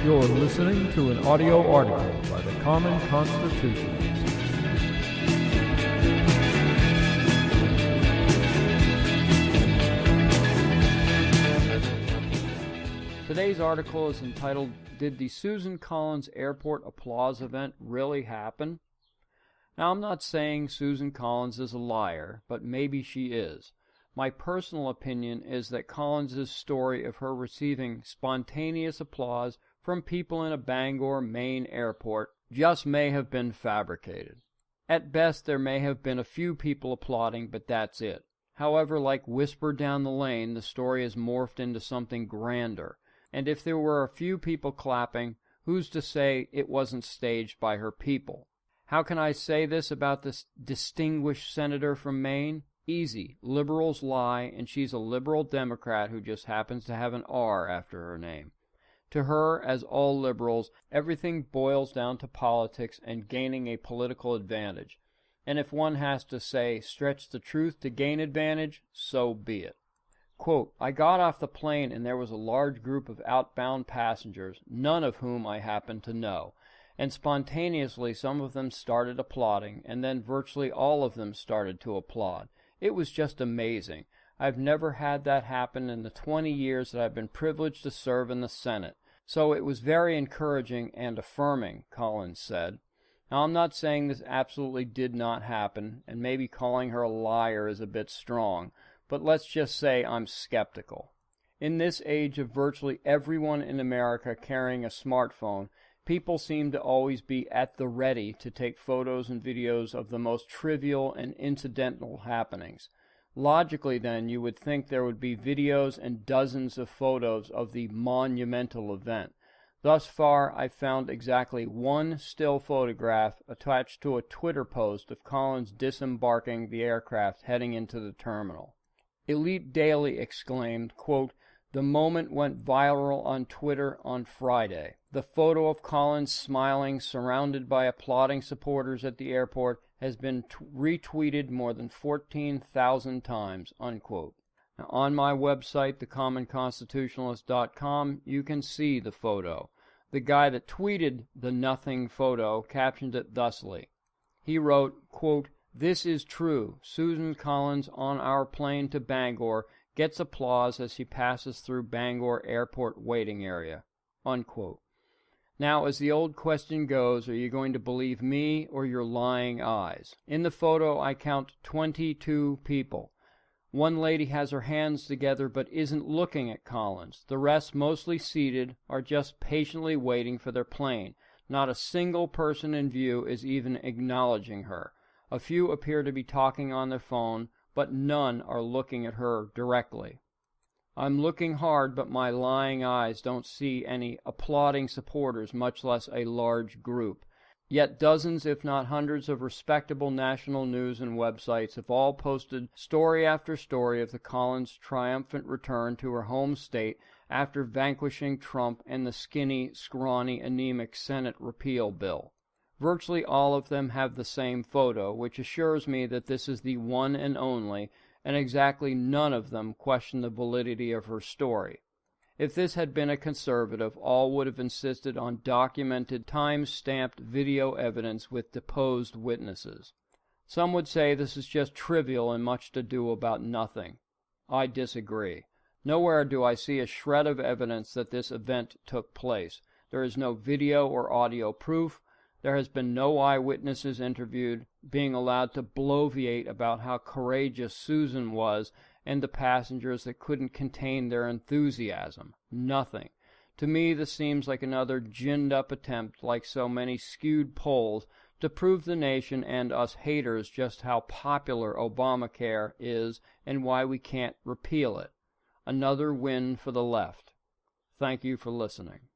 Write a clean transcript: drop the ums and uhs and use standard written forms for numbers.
You're listening to an audio article by the Common Constitutionalist. Today's article is entitled, "Did the Susan Collins Airport Applause Event Really Happen?" Now, I'm not saying Susan Collins is a liar, but maybe she is. My personal opinion is that Collins' story of her receiving spontaneous applause from people in a Bangor, Maine airport just may have been fabricated. At best, there may have been a few people applauding, but that's it. However, like Whisper Down the Lane, the story is morphed into something grander. And if there were a few people clapping, who's to say it wasn't staged by her people? How can I say this about this distinguished senator from Maine? Easy. Liberals lie, and she's a liberal Democrat who just happens to have an R after her name. To her, as all liberals, everything boils down to politics and gaining a political advantage. And if one has to say, stretch the truth to gain advantage, so be it. Quote, "I got off the plane and there was a large group of outbound passengers, none of whom I happened to know. And spontaneously some of them started applauding, and then virtually all of them started to applaud. It was just amazing. I've never had that happen in the 20 years that I've been privileged to serve in the Senate. So it was very encouraging and affirming," Collins said. Now, I'm not saying this absolutely did not happen, and maybe calling her a liar is a bit strong, but let's just say I'm skeptical. In this age of virtually everyone in America carrying a smartphone, people seem to always be at the ready to take photos and videos of the most trivial and incidental happenings. Logically, then, you would think there would be videos and dozens of photos of the monumental event. Thus far, I've found exactly one still photograph attached to a Twitter post of Collins disembarking the aircraft heading into the terminal. Elite Daily exclaimed, quote, "The moment went viral on Twitter on Friday. The photo of Collins smiling, surrounded by applauding supporters at the airport, has been retweeted more than 14,000 times," unquote. Now, on my website, thecommonconstitutionalist.com, you can see the photo. The guy that tweeted the nothing photo captioned it thusly. He wrote, quote, "This is true. Susan Collins on our plane to Bangor gets applause as she passes through Bangor airport waiting area," unquote. Now, as the old question goes, are you going to believe me or your lying eyes? In the photo, I count 22 people. One lady has her hands together but isn't looking at Collins. The rest, mostly seated, are just patiently waiting for their plane. Not a single person in view is even acknowledging her. A few appear to be talking on their phone, but none are looking at her directly. I'm looking hard, but my lying eyes don't see any applauding supporters, much less a large group. Yet dozens, if not hundreds, of respectable national news and websites have all posted story after story of the Collins' triumphant return to her home state after vanquishing Trump and the skinny, scrawny, anemic Senate repeal bill. Virtually all of them have the same photo, which assures me that this is the one and only, and exactly none of them question the validity of her story. If this had been a conservative, all would have insisted on documented, time-stamped video evidence with deposed witnesses. Some would say this is just trivial and much to do about nothing. I disagree. Nowhere do I see a shred of evidence that this event took place. There is no video or audio proof. There has been no eyewitnesses interviewed, being allowed to bloviate about how courageous Susan was and the passengers that couldn't contain their enthusiasm. Nothing. To me, this seems like another ginned-up attempt, like so many skewed polls, to prove the nation and us haters just how popular Obamacare is and why we can't repeal it. Another win for the left. Thank you for listening.